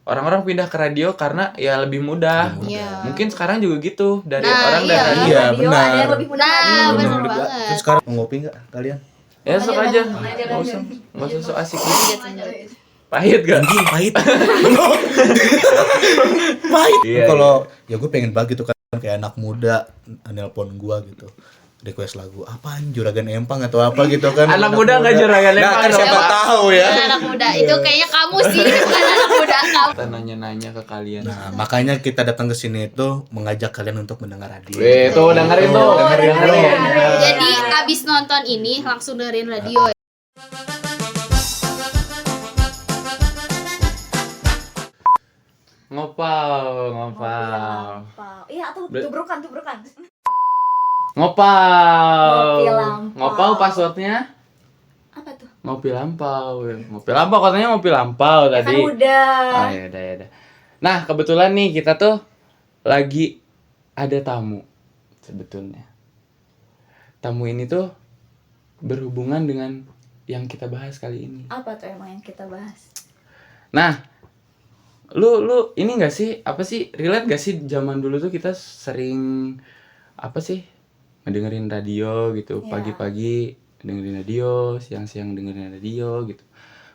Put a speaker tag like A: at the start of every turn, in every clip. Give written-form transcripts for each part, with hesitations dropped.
A: orang-orang pindah ke radio karena ya lebih mudah.
B: Iya.
A: Mungkin sekarang juga gitu dari
B: Nah,
A: orang
B: iya.
A: dari radio.
C: Iya,
D: Radio
C: benar.
D: ada yang lebih mudah lagi.
B: Nah, bener
C: Bener juga.
B: banget.
C: Terus sekarang mau ngopi nggak kalian?
A: Ya sok aja. Nggak usah so asik gitu. Pahit gak?
C: Anjing pahit. Pahit.
A: Iya,
C: Kalau ya gue pengen banget gitu kan kayak anak muda nelpon gua gitu. Request lagu apaan Juragan Empang atau apa gitu kan.
A: Anak muda nggak Juragan
C: Nah,
A: Empang
C: kan
A: dong.
C: siapa tahu ya.
B: Nah, anak muda itu kayaknya kamu sih, bukan anak muda kamu.
A: Kita nanya-nanya ke kalian.
C: Nah, makanya kita datang ke sini itu mengajak kalian untuk mendengar radio.
A: Weh, tuh dengerin tuh.
C: Dengerin.
B: Jadi abis nonton ini langsung dengerin radio.
A: Ngopal, ngopal.
D: Iya, tuh
A: Ber-
D: tubrukan.
A: Ngopal.
D: Ngopi lampau.
A: Ngopal passwordnya?
D: Apa tuh?
A: Ngopi lampau. Ngopi lampau katanya ngopi lampau
D: Ya kan
A: tadi.
D: udah.
A: Oh ya udah. Nah, kebetulan nih kita tuh lagi ada tamu sebetulnya. Tamu ini tuh berhubungan dengan yang kita bahas kali ini.
D: Apa tuh emang yang kita bahas?
A: Nah, lu ini enggak sih? Apa sih? Relate gak sih zaman dulu tuh kita sering apa sih? Ngedengerin radio gitu,
D: Iya.
A: pagi-pagi dengerin radio, siang-siang dengerin radio gitu.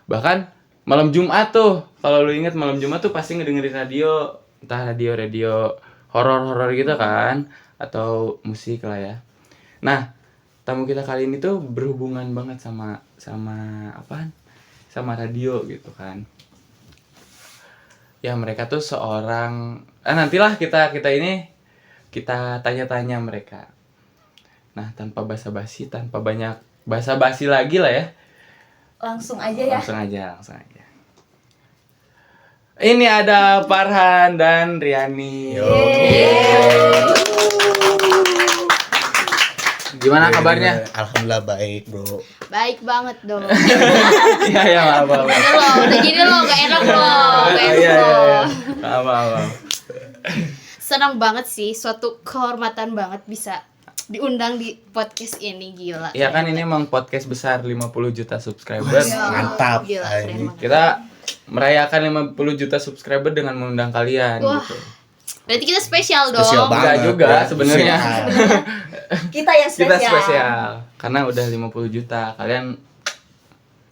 A: Bahkan malam Jumat tuh, kalau lu inget malam Jumat tuh pasti ngedengerin radio, entah radio horor-horor gitu kan, atau musik lah ya. Nah, tamu kita kali ini tuh berhubungan banget sama apaan? Sama radio gitu kan. Ya mereka tuh seorang nantilah kita ini kita tanya-tanya mereka. Nah, tanpa basa-basi, tanpa banyak basa-basi lagi lah ya.
D: Langsung aja ya.
A: Langsung aja. Ini ada Farhan dan Riani. Gimana kabarnya?
C: Alhamdulillah baik, Bro.
B: Baik banget dong.
A: Iya, maaf.
B: Udah gini loh, gak enak loh.
A: Iya. Maaf.
B: Senang banget sih, suatu kehormatan banget bisa diundang di podcast ini, gila.
A: Iya kan ini emang podcast besar 50 juta subscriber.
B: Ya,
C: Mantap.
B: Gila, keren
C: Anjing.
B: banget.
A: Kita merayakan 50 juta subscriber dengan mengundang kalian
B: Wah.
A: gitu.
B: Berarti kita spesial dong.
C: Spesial banget.
A: Enggak juga
C: ya.
A: sebenarnya.
D: Kita yang
A: Kita
D: spesial.
A: spesial karena udah 50 juta. Kalian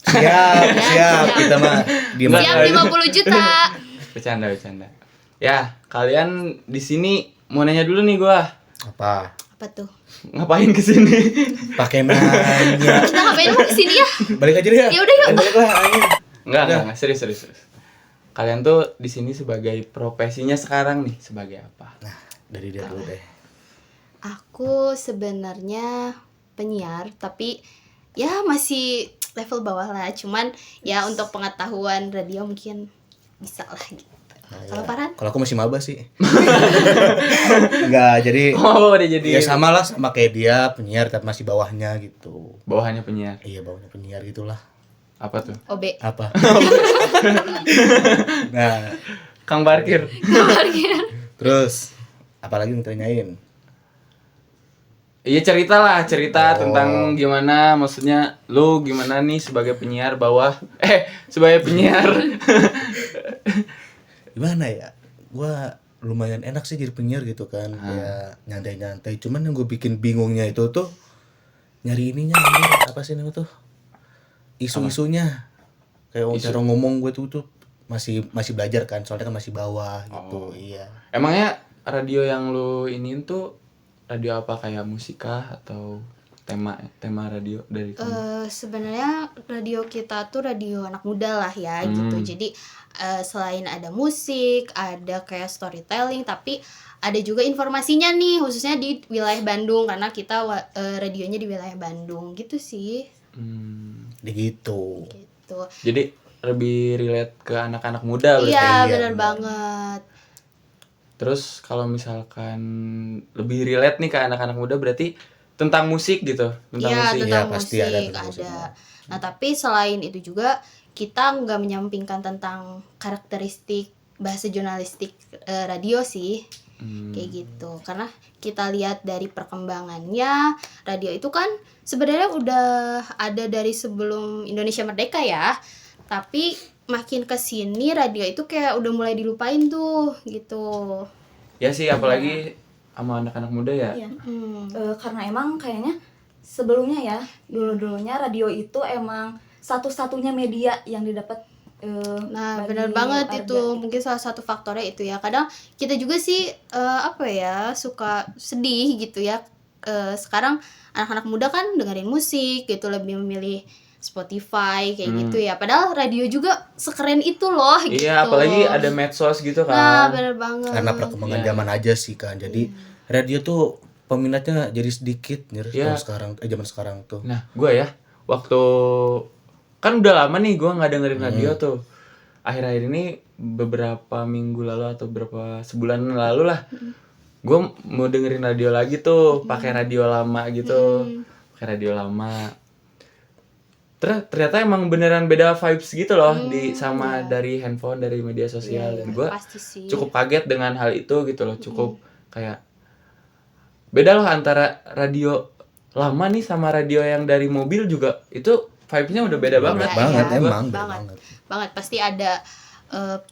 C: Siap. Kita mah diem
B: Siap
C: aja.
B: 50 juta.
A: bercanda. Ya, kalian di sini mau nanya dulu nih gua.
C: Apa?
B: Apa tuh?
A: Ngapain kesini?
C: Pakai nanya.
B: Kita ngapain mau kesini ya?
C: Balik aja deh ya.
B: Ya udah yuk.
C: Balik lah anjing.
A: Enggak, serius. Kalian tuh di sini sebagai profesinya sekarang nih sebagai apa?
C: Nah, dari dia dulu deh.
B: Aku sebenarnya penyiar, tapi ya masih level bawah lah. Cuman ya untuk pengetahuan radio mungkin bisa lah gitu.
C: Nah,
B: Kalau
C: ya.
B: Farhan?
C: Kalau aku masih maba sih. Enggak, jadi
A: Oh, udah jadi
C: ya sama lah sama kayak dia penyiar tapi masih bawahnya gitu.
A: bawahannya penyiar.
C: Iya, bawahnya penyiar gitulah.
A: Apa tuh?
B: OB.
C: Apa? Nah,
A: Kang parkir.
C: terus apalagi yang ditanyain?
A: Iya cerita
C: Oh.
A: tentang gimana maksudnya lu gimana nih sebagai penyiar sebagai penyiar.
C: Gimana ya? Gua lumayan enak sih jadi penyiar gitu kan. Kayak nyantai-nyantai. Cuman yang gue bikin bingungnya itu tuh nyari ininya apa sih namanya tuh? Isu-isunya. Kayak cara ngomong gue tuh masih belajar kan. Soalnya kan masih bawah gitu. Iya.
A: Emangnya radio yang lu iniin tuh radio apa kayak musikah atau tema radio dari kamu?
B: Sebenarnya radio kita tuh radio anak muda lah ya gitu. Jadi selain ada musik, ada kayak storytelling, tapi ada juga informasinya nih khususnya di wilayah Bandung karena kita radionya di wilayah Bandung gitu sih.
C: Gitu.
B: Gitu.
A: Jadi lebih relate ke anak-anak muda berarti.
B: Iya,
C: iya,
B: benar
C: benar.
B: banget.
A: Terus kalau misalkan lebih relate nih ke anak-anak muda berarti tentang musik gitu, tentang
B: Iya,
A: musik.
B: tentang
C: Iya, pasti
B: musik
C: ada tentang musik.
B: Nah, tapi selain itu juga kita nggak menyampingkan tentang karakteristik bahasa jurnalistik radio sih. Kayak gitu. Karena kita lihat dari perkembangannya, radio itu kan sebenarnya udah ada dari sebelum Indonesia merdeka ya. Tapi makin kesini radio itu kayak udah mulai dilupain tuh gitu.
A: Ya sih, apalagi sama anak-anak muda ya.
D: Iya.
B: Hmm.
D: Karena emang kayaknya sebelumnya ya, dulunya radio itu emang satu-satunya media yang didapat.
B: Nah,
D: bagi
B: benar banget
D: warga
B: itu. Mungkin salah satu faktornya itu ya. Kadang kita juga sih apa ya, suka sedih gitu ya. Sekarang anak-anak muda kan dengerin musik gitu, lebih memilih Spotify kayak gitu ya. Padahal radio juga sekeren itu loh gitu.
A: Iya, apalagi ada medsos gitu
B: Nah,
A: kan.
B: benar banget.
C: Karena perkembangan
A: Iya.
C: zaman aja sih kan. Jadi radio tuh peminatnya jadi sedikit nih
A: Iya.
C: kalau sekarang zaman sekarang tuh.
A: Nah, gue ya, waktu kan udah lama nih gue nggak dengerin radio tuh. Akhir-akhir ini beberapa minggu lalu atau beberapa sebulan lalu lah, gue mau dengerin radio lagi tuh, pakai radio lama gitu, pakai radio lama. Ternyata emang beneran beda vibes gitu loh di sama dari handphone, dari media sosial. Dan gue
B: Pasti sih.
A: cukup kaget dengan hal itu gitu loh, cukup kayak beda loh antara radio lama nih sama radio yang dari mobil juga, itu vibes-nya udah beda banget.
C: banget
B: iya.
C: emang beda
B: Banget.
C: banget.
B: Banget pasti ada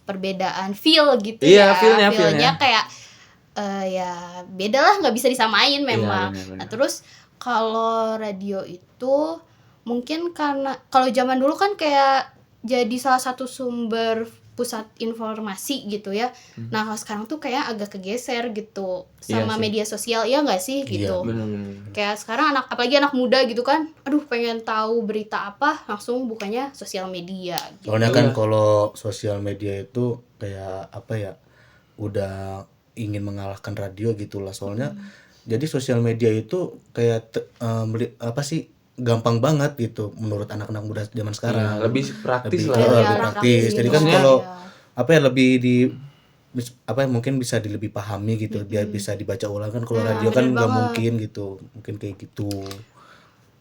B: perbedaan feel gitu
A: Iya,
B: ya.
A: feel-nya.
B: Feel-nya kayak ya beda lah, nggak bisa disamain memang.
A: benar-benar.
B: Nah, terus kalau radio itu mungkin karena kalau zaman dulu kan kayak jadi salah satu sumber pusat informasi gitu ya. Nah, kalau sekarang tuh kayak agak kegeser gitu
A: Iya
B: sama
A: sih.
B: media sosial, ya nggak sih gitu.
A: Bener-bener.
B: Kayak sekarang apalagi anak muda gitu kan, aduh pengen tahu berita apa langsung bukanya sosial media gitu.
C: Soalnya kan kalau sosial media itu kayak apa ya, udah ingin mengalahkan radio gitulah. Soalnya jadi sosial media itu kayak apa sih, gampang banget gitu menurut anak-anak muda zaman sekarang.
A: Iya, lebih praktis
C: Lebih-
A: lah.
C: lebih
B: Iya,
C: praktis.
B: praktis
C: Jadi
B: gitu.
C: kan
A: Maksudnya-
C: kalau apa ya, lebih di apa ya, mungkin bisa lebih pahami gitu, biar bisa dibaca ulang kan. Kalau
B: Nah,
C: radio kan
B: bener
C: nggak
B: banget.
C: mungkin gitu, mungkin kayak gitu.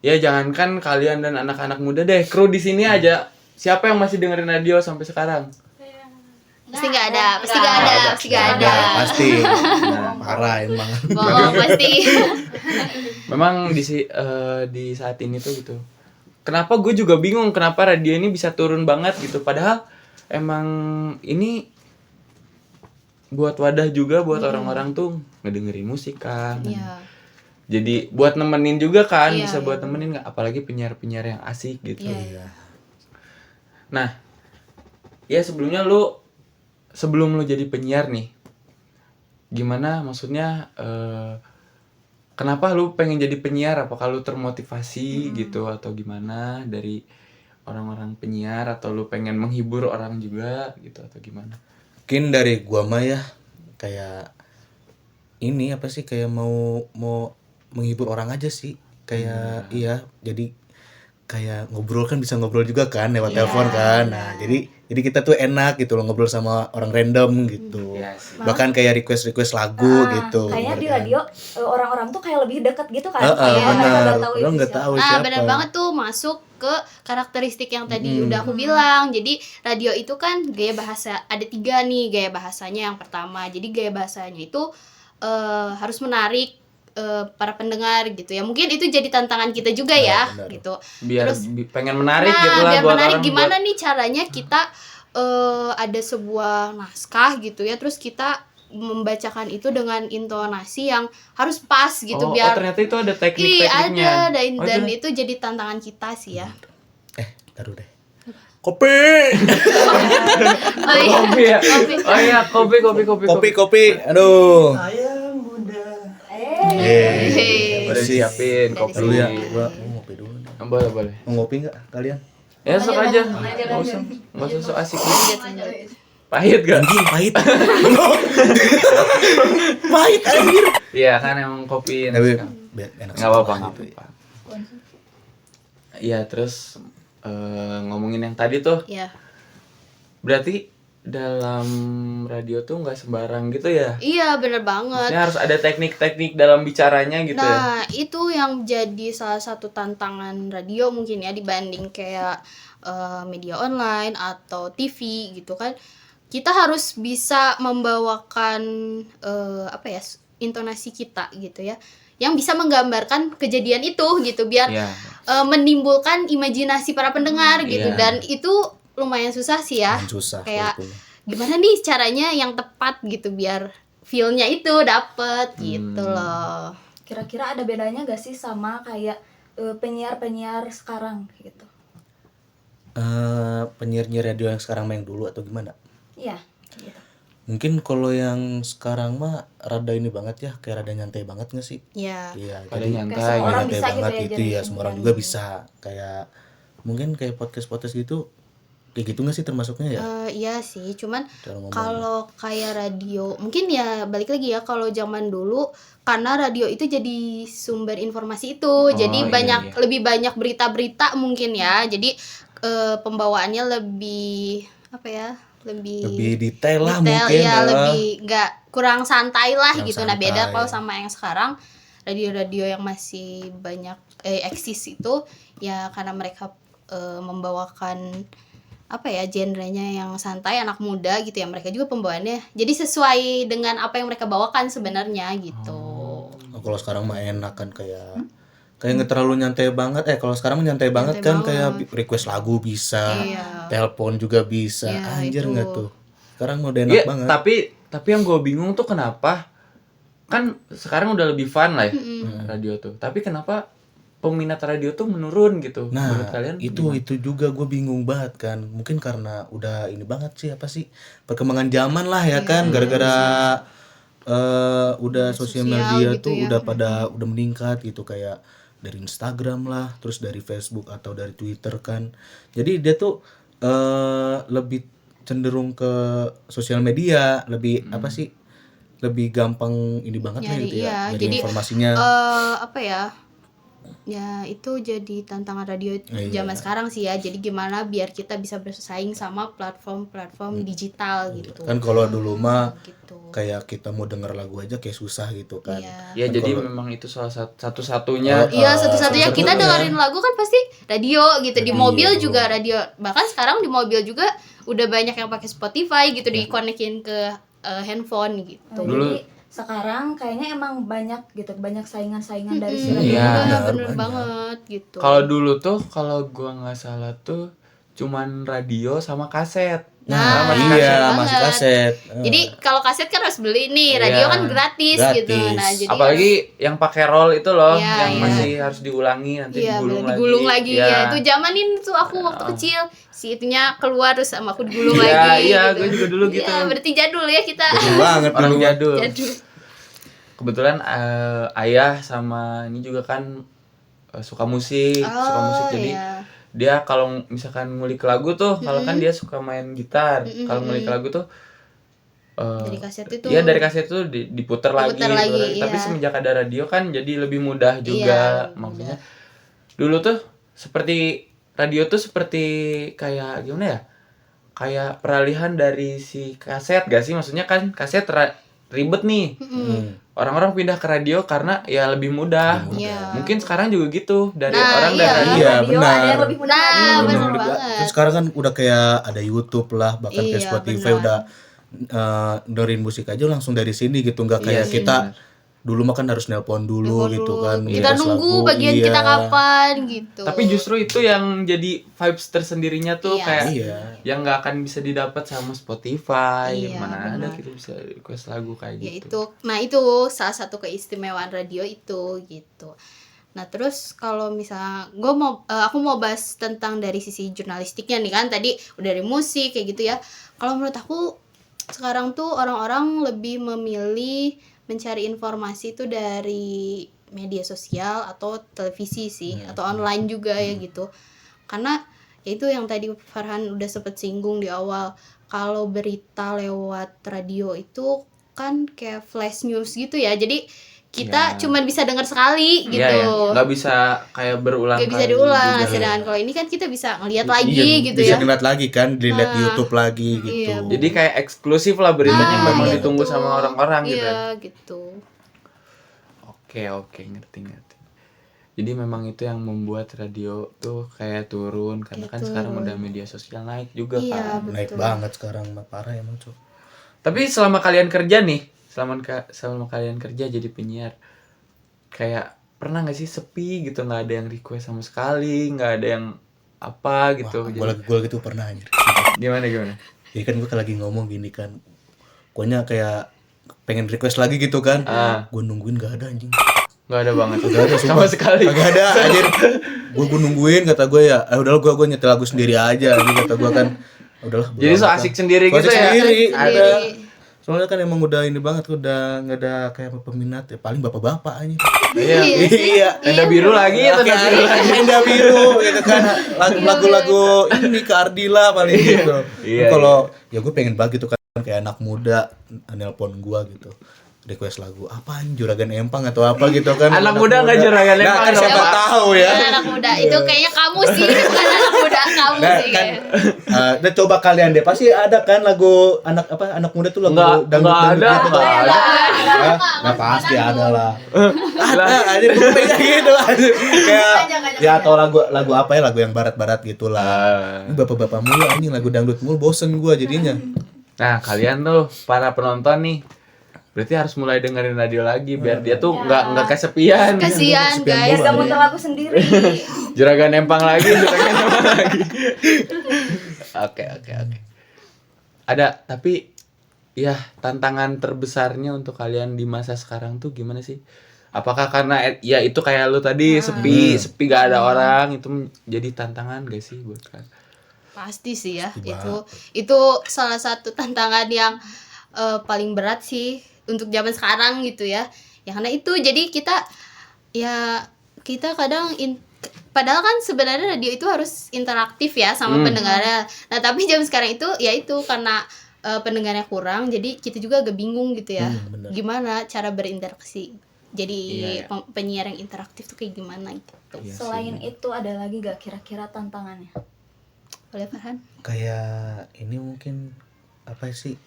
A: Ya jangankan kalian dan anak-anak muda deh, kru di sini aja. Siapa yang masih dengerin radio sampai sekarang?
B: Pasti nggak ada, pasti nggak ada, pasti nggak ada.
C: Pasti. Parah emang.
B: Bohong pasti.
A: Memang di saat ini tuh gitu. Kenapa gue juga bingung kenapa radio ini bisa turun banget gitu. Padahal emang ini buat wadah juga buat orang-orang tuh ngedengerin musik kan.
B: Iya.
A: Jadi buat nemenin juga kan,
B: Iya,
A: bisa buat
B: iya.
A: nemenin nggak? Apalagi penyiar-penyiar yang asik gitu.
B: Iya.
A: Nah, ya sebelum lu jadi penyiar nih, gimana maksudnya kenapa lu pengen jadi penyiar? Apakah lu termotivasi gitu atau gimana dari orang-orang penyiar, atau lu pengen menghibur orang juga gitu atau gimana?
C: Mungkin dari gua mah ya, kayak ini apa sih, kayak mau menghibur orang aja sih. Kayak iya, jadi kayak ngobrol kan, bisa ngobrol juga kan lewat telepon kan. Nah, jadi kita tuh enak gitu loh ngobrol sama orang random gitu.
A: Iya sih.
C: Bahkan kayak request lagu gitu.
D: Kayaknya di
C: kan.
D: radio orang-orang tuh kayak lebih dekat gitu kan.
C: Benar.
D: nggak tahu
C: Lo
D: itu
C: nggak
D: siapa.
C: tahu
B: Nah,
C: siapa.
B: benar banget tuh, masuk ke karakteristik yang tadi udah aku bilang. Jadi radio itu kan gaya bahasa, ada 3 nih gaya bahasanya. Yang pertama, jadi gaya bahasanya itu harus menarik para pendengar gitu ya. Mungkin itu jadi tantangan kita juga ya,
C: benar.
B: gitu.
A: Biar
B: Terus,
A: pengen menarik
B: nah,
A: gitu lah
B: biar
A: buat
B: menarik
A: orang.
B: gimana nih caranya kita ada sebuah naskah gitu ya, terus kita membacakan itu dengan intonasi yang harus pas gitu, biar
A: ternyata itu ada
B: Ih,
A: teknik-tekniknya.
B: ada dan
A: itu-
B: itu jadi tantangan kita sih ya.
C: Taruh deh. Kopi.
B: Oh iya.
A: Kopi ya. Oh iya, kopi.
C: Aduh.
B: Hehehe.
A: Udah siapin
B: Dari
A: kopi.
C: Dulu ya, gua mau ngopi dulu.
A: Boleh.
C: Mau ngopi nggak kalian?
A: Ya sok aja. Nggak usah so asik. Pahit gak?
C: Pahit. Pahit anjir.
A: Iya kan emang kopi enak
C: Tapi
A: kan.
C: biar enak
A: Nggak apa-apa.
C: sekolah
A: Gitu.
C: gitu ya.
A: Iya, terus ngomongin yang tadi tuh,
B: Ya.
A: berarti dalam radio tuh nggak sembarang gitu ya?
B: Iya, bener banget.
A: Maksudnya harus ada teknik-teknik dalam bicaranya gitu ya?
B: Nah, itu yang jadi salah satu tantangan radio mungkin ya, dibanding kayak media online atau TV gitu kan. Kita harus bisa membawakan apa ya, intonasi kita gitu ya, yang bisa menggambarkan kejadian itu gitu, biar
A: Iya.
B: menimbulkan imajinasi para pendengar gitu.
A: Iya.
B: Dan itu lumayan susah sih ya.
C: Susah
B: Kayak
C: kalau itu.
B: gimana nih caranya yang tepat gitu biar feel-nya itu dapet gitu loh.
D: Kira-kira ada bedanya gak sih sama kayak penyiar-penyiar sekarang gitu?
C: Penyiar-penyiar radio yang sekarang main dulu atau gimana?
D: Iya, gitu.
C: Mungkin kalau yang sekarang mah rada ini banget ya, kayak rada nyantai banget nggak sih?
B: Ya.
C: Iya,
A: Pada
C: jadi
A: nyantai.
D: Kayak semua orang
C: nyantai
D: bisa gitu
C: banget
D: ya
C: itu
D: jadi
C: ya, semua orang juga bisa. Kayak mungkin kayak podcast gitu, kayak gitu nggak sih termasuknya ya?
B: Iya sih, cuman
C: Cara ngomong.
B: kalau kayak radio mungkin ya balik lagi ya, kalau zaman dulu karena radio itu jadi sumber informasi itu, jadi
A: iya,
B: banyak
A: iya.
B: lebih banyak berita-berita mungkin ya, jadi pembawaannya lebih apa ya,
C: Lebih detail lah
B: detail,
C: mungkin.
B: ya lebih nggak kurang santai lah
C: Kurang
B: gitu. Nah beda
C: santai.
B: kalau sama yang sekarang radio-radio yang masih banyak eksis itu ya karena mereka membawakan apa ya genrenya yang santai, anak muda gitu ya, mereka juga pembawaannya jadi sesuai dengan apa yang mereka bawakan sebenarnya gitu.
C: Oh, kalau sekarang mah enak kan kayak nggak terlalu nyantai banget. Kalau sekarang mah nyantai banget kan, kayak request lagu bisa,
B: Iya.
C: telepon juga bisa.
B: Iya,
C: Anjir
B: itu.
C: nggak tuh? Sekarang udah enak
A: Iya,
C: banget.
A: tapi yang gue bingung tuh kenapa kan sekarang udah lebih fun lah ya radio tuh. Tapi kenapa peminat radio tuh menurun gitu? Menurut
C: Nah,
A: kalian
C: itu juga gue bingung banget kan. Mungkin karena udah ini banget sih, apa sih, perkembangan zaman lah ya kan, gara-gara udah sosial media
B: gitu
C: tuh
B: ya.
C: udah meningkat gitu, kayak dari Instagram lah, terus dari Facebook atau dari Twitter kan. Jadi dia tuh lebih cenderung ke sosial media, lebih apa sih? Lebih gampang ini banget lah
B: Nyari,
C: gitu ya,
B: iya.
C: nyari
B: Jadi,
C: informasinya.
B: Apa ya? Ya itu jadi tantangan radio
C: Iya.
B: zaman sekarang sih ya. Jadi gimana biar kita bisa bersaing sama platform-platform digital gitu.
C: Kan kalau dulu mah
B: Gitu.
C: kayak kita mau denger lagu aja kayak susah gitu kan.
B: Iya.
A: ya
C: Kan
A: jadi
C: kalau-
A: memang itu salah satu-satunya.
B: Iya, satu-satunya kita
C: satu-satunya.
B: dengerin lagu kan pasti radio gitu. Di
C: Radio.
B: mobil juga radio. Bahkan sekarang di mobil juga udah banyak yang pakai Spotify gitu, dikonekin ke handphone gitu.
A: Dulu-
D: Jadi sekarang kayaknya emang banyak gitu, banyak saingan-saingan dari si
B: Mm-mm,
D: radio.
A: Iya.
B: bener
C: banyak.
B: banget gitu.
A: Kalau dulu tuh kalau gua nggak salah tuh cuman radio sama kaset.
B: Nah,
A: masih
B: kaset
C: iya,
B: banget.
C: masih kaset.
B: Jadi kalau kaset kan harus beli nih,
A: Iya.
B: radio kan gratis gitu.
C: Gratis.
B: Nah, jadi
A: Apalagi yang pakai roll itu loh,
B: Iya,
A: yang
B: iya.
A: masih harus diulangi nanti
B: iya,
A: digulung
B: bener, digulung lagi
A: Iya.
B: ya. Itu zamanin tuh aku waktu kecil, si itunya keluar terus sama aku digulung
A: Iya,
B: lagi.
A: iya,
B: gitu.
A: gue juga dulu gitu.
B: Iya, berarti jadul ya kita.
C: Betul banget
A: Orang
C: dulu.
A: jadul.
B: Jadul.
A: Kebetulan ayah sama ini juga kan suka musik, jadi
B: iya.
A: dia kalau misalkan ngulik lagu tuh, kalau kan dia suka main gitar, kalau ngulik lagu tuh
B: Dari kaset itu.
A: iya dari kaset itu diputer lagi,
B: Diputer lagi,
A: Tapi
B: iya.
A: semenjak ada radio kan jadi lebih mudah juga.
B: Iya,
A: Maksudnya dulu tuh seperti radio tuh seperti kayak gimana ya? Kayak peralihan dari si kaset gak sih? Maksudnya kan kaset ribet nih. Orang-orang pindah ke radio karena ya lebih mudah.
B: Iya.
A: Mungkin sekarang juga gitu dari
B: Nah,
A: orang
B: iya.
A: dari radio.
C: Iya,
D: Radio
C: benar.
D: ada yang lebih mudah
B: Nah,
D: lagi.
B: bener
C: Bener juga.
B: banget.
C: Terus sekarang kan udah kayak ada YouTube lah, bahkan kayak
B: Iya,
C: Spotify
B: benar.
C: udah dengerin musik aja langsung dari sini gitu, nggak
A: Iya
C: kayak
A: sih,
C: kita
A: benar.
C: dulu mah kan harus nelpon dulu gitu kan.
B: Kita
C: request
B: nunggu
C: lagu,
B: bagian
C: iya.
B: kita kapan gitu.
A: Tapi justru itu yang jadi vibes tersendirinya tuh
B: Iya.
A: kayak
C: Iya.
A: yang nggak akan bisa didapat sama Spotify.
B: Iya,
A: Mana ada
B: benar.
A: kita bisa request lagu kayak
B: Ya
A: gitu.
B: itu. Nah, itu salah satu keistimewaan radio itu gitu. Nah, terus kalau misalnya aku mau bahas tentang dari sisi jurnalistiknya nih kan, tadi udah dari musik kayak gitu ya. Kalau menurut aku sekarang tuh orang-orang lebih memilih mencari informasi itu dari media sosial atau televisi sih, atau online juga ya gitu. Karena ya itu yang tadi Farhan udah sempet singgung di awal, kalau berita lewat radio itu kan kayak flash news gitu ya, jadi kita
A: Ya.
B: cuman bisa dengar sekali gitu.
A: Iya ya, nggak bisa kayak berulang
B: Gak bisa
A: kali
B: diulang.
A: juga.
B: Nah, sedangkan kalau ini kan kita bisa ngeliat lagi
C: Iya,
B: gitu
C: bisa
B: ya.
C: dilihat lagi kan, dilihat di YouTube lagi gitu.
B: iya,
A: Jadi kayak eksklusif lah beritanya, memang
B: iya,
A: ditunggu
B: betul.
A: sama orang-orang gitu.
B: Iya gitu.
A: Oke, ngerti. Jadi memang itu yang membuat radio tuh kayak turun karena kan
B: Kayak
A: sekarang
B: turun.
A: udah media sosial naik juga
B: Iya,
A: kan.
C: Naik
B: betul.
C: banget sekarang, mah parah emang Cuk.
A: Tapi selama kalian kerja nih, selama kalian kerja jadi penyiar, kayak pernah nggak sih sepi gitu, nggak ada yang request sama sekali, nggak ada yang apa gitu.
C: Wah,
A: Jadi-
C: gue gitu pernah anjir.
A: Gimana gimana?
C: Jadi kan gue lagi ngomong gini kan, pokoknya kayak pengen request lagi gitu kan. Gue nungguin gak ada anjing.
A: Gak ada banget.
C: Gak ada
A: sama sekali.
C: Gak ada anjir. Gue nungguin, kata gue ya, udahlah gue nyetel lagu sendiri aja. Ini kata gue kan, udahlah.
A: Jadi so asik sendiri
C: So
A: gitu
C: asik
A: ya.
C: sendiri.
A: Ada.
C: Soalnya kan emang udah ini banget, udah nggak ada kayak peminat ya, paling bapak-bapak aja.
A: Iya.
C: Iya.
A: Tenda biru lagi, tenda biru lagi.
C: Tenda biru gitu kan. Lagu-lagu ini ke Ardila paling gitu.
A: Iya,
C: Kalau ya gue pengen banget gitu kan kayak anak muda nelpon gua gitu. Request lagu apaan, Juragan Empang atau apa gitu kan.
A: Anak muda nggak Juragan
C: Nah,
A: Empang
C: kan
A: dong,
C: siapa
A: Pak.
C: tahu ya.
B: Anak muda itu kayaknya kamu sih, bukan anak muda kamu
C: Nah,
B: sih
C: kan
B: kayaknya.
C: nah, coba kalian deh, pasti ada kan lagu anak muda tuh lagu
A: Nggak ada.
C: gitu.
A: Nggak ada.
C: Nah, pasti ada lah. Ada gue pengen gitu aja. Kayak ya atau lagu apa ya, lagu yang barat-barat gitulah. Ini bapak-bapak mulu anjing lagu dangdut mulu, bosen gua jadinya.
A: Nah, kalian tuh para penonton nih, berarti harus mulai dengerin radio lagi biar dia tuh nggak kesepian.
B: Kasihan
C: Kesepian
B: guys.
D: Gak muter lagu sendiri.
A: Juragan Empang lagi, Juragan Empang lagi. Oke. Ada, tapi ya tantangan terbesarnya untuk kalian di masa sekarang tuh gimana sih? Apakah karena ya itu kayak lu tadi sepi gak ada orang, itu jadi tantangan gak sih buat kalian?
B: Pasti sih ya.
C: Pasti
B: Itu salah satu tantangan yang paling berat sih untuk zaman sekarang gitu ya. Ya karena itu jadi kita kadang padahal kan sebenarnya radio itu harus interaktif ya sama pendengarnya. Nah, tapi zaman sekarang itu ya itu karena pendengarnya kurang, jadi kita juga agak bingung gitu ya.
C: Bener.
B: Gimana cara berinteraksi. Jadi
A: Iya.
B: penyiar yang interaktif tuh kayak gimana gitu.
A: Iya sih.
D: Selain itu ada lagi gak kira-kira tantangannya?
B: Boleh Farhan?
C: Kayak ini mungkin apa sih,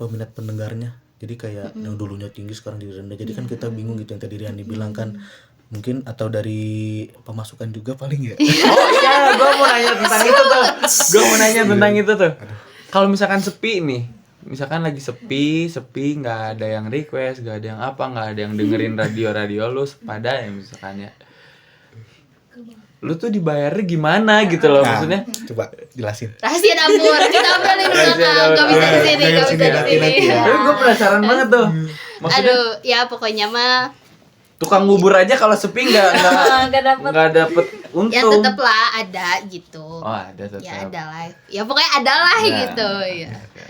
C: peminat pendengarnya. Jadi kayak yang dulunya tinggi sekarang jadi rendah. Jadi kan kita bingung gitu yang tadi Rian bilang kan. Mungkin atau dari pemasukan juga paling ya.
A: Oh iya, gue mau nanya tentang itu tuh. Kalau misalkan sepi nih, misalkan lagi sepi, nggak ada yang request, nggak ada yang apa, nggak ada yang dengerin radio lu sepada ya misalkan ya. Lu tuh dibayarnya gimana gitu loh, maksudnya?
C: Coba jelasin.
B: Rahasia dapur, kita obrolin di belakang, gak bisa di sini, gak bisa di sini.
A: Tapi gue penasaran banget tuh. Maksudnya
B: Aduh, ya pokoknya mah
A: tukang bubur aja kalau sepi nggak dapet untung.
B: ya tetep lah ada gitu.
A: Oh ada tetap.
B: Ya ada lah, ya pokoknya ada lah gitu ya.
A: Oke.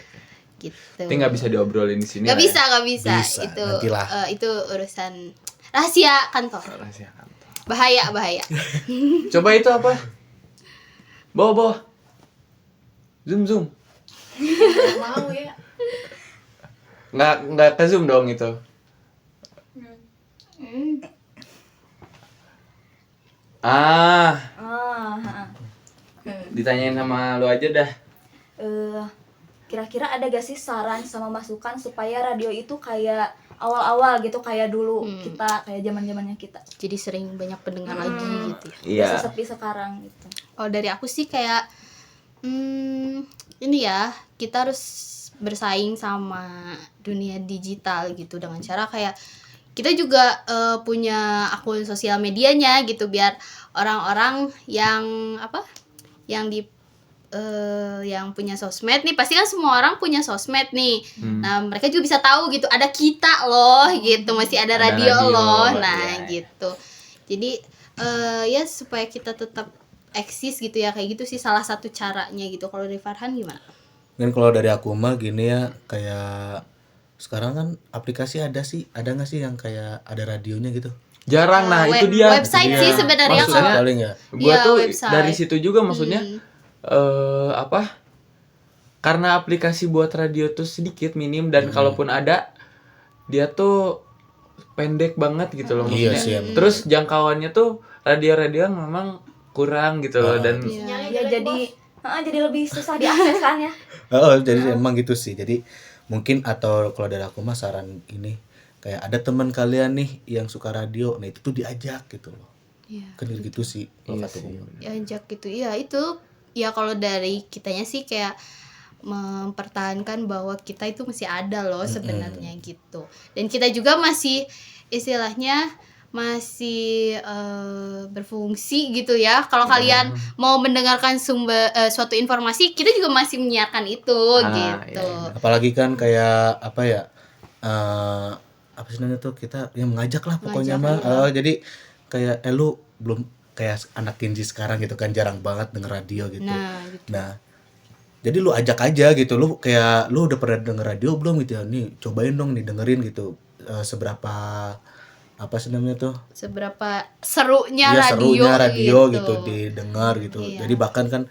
B: Gitu.
A: Tapi nggak bisa diobrolin di sini.
B: Gak
A: lah
B: bisa, gak bisa.
C: Bisa,
B: Itu
C: nantilah.
B: itu urusan rahasia kantor.
A: Ya. Rahasia kantor.
B: Bahaya.
A: Coba itu apa? Bawa. Zoom.
D: Mau ya.
A: Nggak ke zoom dong itu. Ah, ditanyain sama lu aja dah.
D: Kira-kira ada gak sih saran sama masukan supaya radio itu kayak awal-awal gitu, kayak dulu kita, kayak zaman-zamannya kita.
B: Jadi sering banyak pendengar lagi gitu ya.
A: Iya.
D: Gak sesepi sekarang gitu.
B: Kalau dari aku sih kayak ini ya, kita harus bersaing sama dunia digital gitu dengan cara kayak kita juga punya akun sosial medianya gitu, biar orang-orang yang yang punya sosmed nih, pasti kan semua orang punya sosmed nih. Nah, mereka juga bisa tahu gitu, ada kita loh gitu, masih ada radio loh. Nah,
A: iya.
B: gitu. Jadi ya supaya kita tetap eksis gitu ya, kayak gitu sih salah satu caranya gitu. Kalau dari Farhan gimana?
C: Dan kalau dari aku mah gini ya, kayak sekarang kan aplikasi ada nggak sih yang kayak ada radionya gitu?
A: Jarang, nah itu dia.
B: Website sih sebenarnya
A: Maksudnya,
B: kalau
C: paling ya.
A: Gua
B: Iya,
A: tuh
B: website.
A: dari situ juga maksudnya karena aplikasi buat radio tuh sedikit minim dan kalaupun ada dia tuh pendek banget gitu loh
C: Iya
A: maksudnya.
C: sih, emang.
A: Terus jangkauannya tuh radio-radio memang kurang gitu loh dan
D: Ya jadi lebih susah diakses kan ya.
C: Jadi emang gitu sih. Jadi mungkin atau kalau dari aku mah saran ini, kayak ada teman kalian nih yang suka radio, nah itu tuh diajak gitu loh.
B: Iya.
C: Kan gitu sih kalau
A: Iya
C: kata
A: sih.
C: aku.
B: Diajak gitu. Iya, itu ya kalau dari kitanya sih kayak mempertahankan bahwa kita itu masih ada loh sebenarnya gitu. Dan kita juga masih istilahnya masih berfungsi gitu ya. Kalau kalian mau mendengarkan sumber suatu informasi, kita juga masih menyiarkan itu gitu.
A: iya.
C: Apalagi kan kayak apa ya, apa sih namanya tuh, kita yang mengajak lah pokoknya mah. Jadi kayak lu belum kayak anak Gen Z sekarang gitu kan, jarang banget denger radio gitu.
B: Nah, gitu.
C: Nah, jadi lu ajak aja gitu, lu kayak lu udah pernah denger radio belum gitu ya, nih cobain dong nih dengerin gitu. Seberapa apa sih namanya tuh,
B: Seberapa serunya
C: iya
B: radio,
C: serunya radio
B: gitu.
C: gitu didengar gitu.
B: Iya.
C: Jadi bahkan kan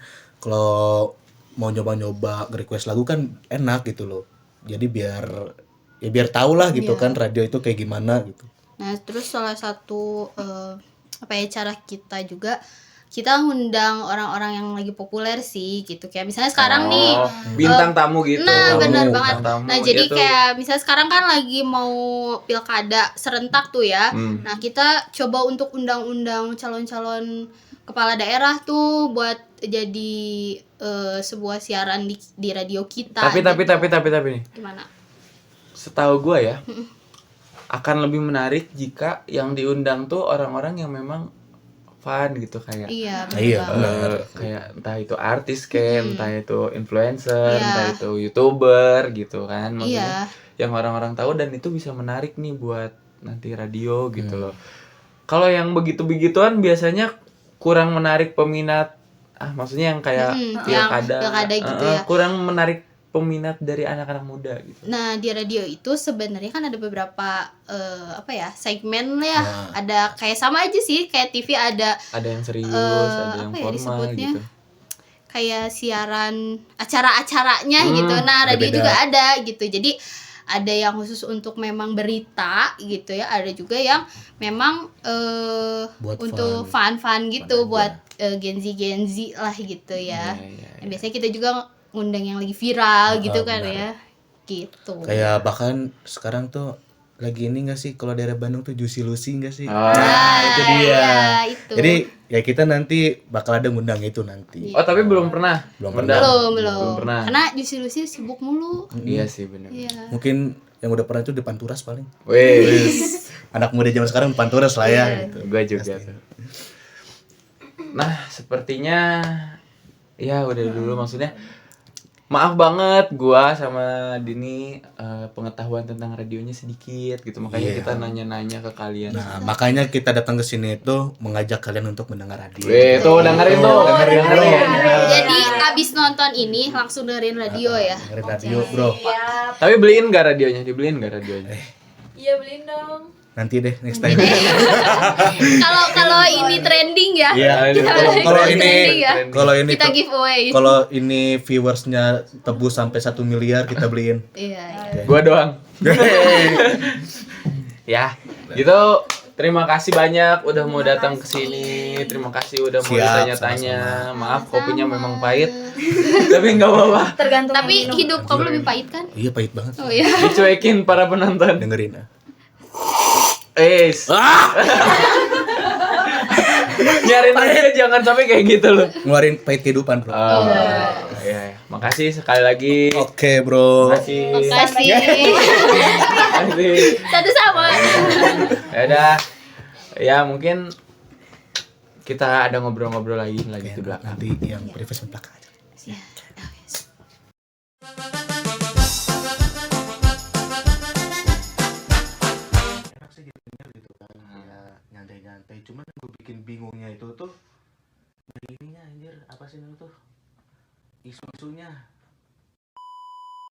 C: kalau mau nyoba-nyoba request lagu kan enak gitu loh. Jadi biar tahu lah gitu
B: Iya.
C: kan radio itu kayak gimana gitu.
B: Nah, terus salah satu apa ya, cara kita juga, kita ngundang orang-orang yang lagi populer sih gitu. Kayak misalnya sekarang nih,
A: bintang tamu gitu.
B: nah benar
C: Tamu,
B: banget.
A: bintang tamu,
B: Nah jadi
A: ya tuh.
B: kayak misalnya sekarang kan lagi mau pilkada serentak tuh ya. Nah kita coba untuk undang-undang calon-calon kepala daerah tuh buat jadi sebuah siaran di radio kita.
A: Tapi
B: gitu.
A: nih.
B: Gimana?
A: Setahu gua ya, akan lebih menarik jika yang diundang tuh orang-orang yang memang fun gitu, kayak
B: Iya, benar
C: Iya,
B: banget.
C: benar.
A: kayak entah itu artis kayak, entah itu influencer,
B: Iya.
A: entah itu YouTuber gitu kan. Maksudnya
B: Iya.
A: yang orang-orang tahu dan itu bisa menarik nih buat nanti radio gitu loh. Kalau yang begitu-begituan biasanya kurang menarik peminat. Maksudnya yang kayak
B: yang
A: pilkada,
B: pilkada gitu ya.
A: kurang menarik peminat dari anak-anak muda gitu.
B: Nah, di radio itu sebenarnya kan ada beberapa apa ya, segmen ya. Ada kayak sama aja sih kayak TV, ada
A: Ada yang serius, ada yang
B: apa ya
A: formal
B: disebutnya?
A: gitu.
B: Kayak siaran acara-acaranya gitu. Nah, radio
C: beda-beda.
B: juga ada gitu. Jadi ada yang khusus untuk memang berita gitu ya. Ada juga yang memang
C: Buat
B: untuk
C: fun.
B: fun gitu, buat Gen Z lah gitu ya.
A: Iya.
B: Nah, biasanya kita juga ngundang yang lagi viral gitu kan ya. Gitu.
C: Kayak bahkan sekarang tuh lagi ini gak sih, kalau daerah Bandung tuh Juicy Lucy gak sih?
B: Itu dia.
C: Iya,
B: Itu.
C: Jadi ya kita nanti bakal ada ngundang itu nanti.
A: Oh, tapi belum pernah.
C: Belum
A: Undang.
B: belum.
A: pernah.
B: Karena Juicy Lucy sibuk mulu.
A: Iya sih benar.
B: Iya.
C: Mungkin yang udah pernah itu di Panturas paling.
A: Wes,
C: Anak muda zaman sekarang di Panturas lah ya gitu.
A: gua juga tuh. Nah, sepertinya ya udah dulu, maksudnya maaf banget gua sama Dini pengetahuan tentang radionya sedikit gitu, makanya
C: Iya.
A: kita nanya-nanya ke kalian.
C: Nah, makanya kita datang ke sini itu mengajak kalian untuk mendengar radio.
A: Weh, tuh dengerin tuh, dengerin.
B: Jadi abis nonton ini langsung dengerin radio ya.
C: Dengerin radio, Bro.
A: Tapi beliin gak radionya? Dibeliin gak radionya?
D: Iya, beliin dong.
C: Nanti deh next time.
B: Kalau ini trending ya.
C: Iya,
B: Kita
C: kalau
B: trending
C: ini
B: ya.
C: kalau ini
B: Kita giveaway.
C: kalau ini viewersnya tebus sampai 1 miliar kita beliin.
B: Iya.
A: Gua doang. Ya, gitu. Terima kasih banyak udah mau datang ke sini. Terima kasih udah mau
C: Siap,
A: ditanya-tanya. Maaf kopinya memang pahit. Tapi enggak apa-apa.
D: Tergantung
B: Tapi
D: yang minum.
B: hidup kamu lebih pahit kan?
C: Iya, pahit banget.
B: Oh iya.
A: Dicuekin para penonton.
C: Dengerin.
A: Nyari aja jangan sampai kayak gitu loh.
C: Ngeluarin pahit kehidupan, Bro.
A: Iya. Makasih sekali lagi.
C: Oke, Bro.
A: Makasih.
B: Makasih.
A: Makasih.
B: Satu sama.
A: Ya udah. Ya mungkin kita ada ngobrol-ngobrol lagi di belakang.
C: Nanti yang privasi belakang aja. Enak sih jadinya gitu kan, ya nyantai-nyantai. Cuman yang gue bikin bingungnya itu tuh dari ininya anjir, apa sih namanya tuh, isu-isunya.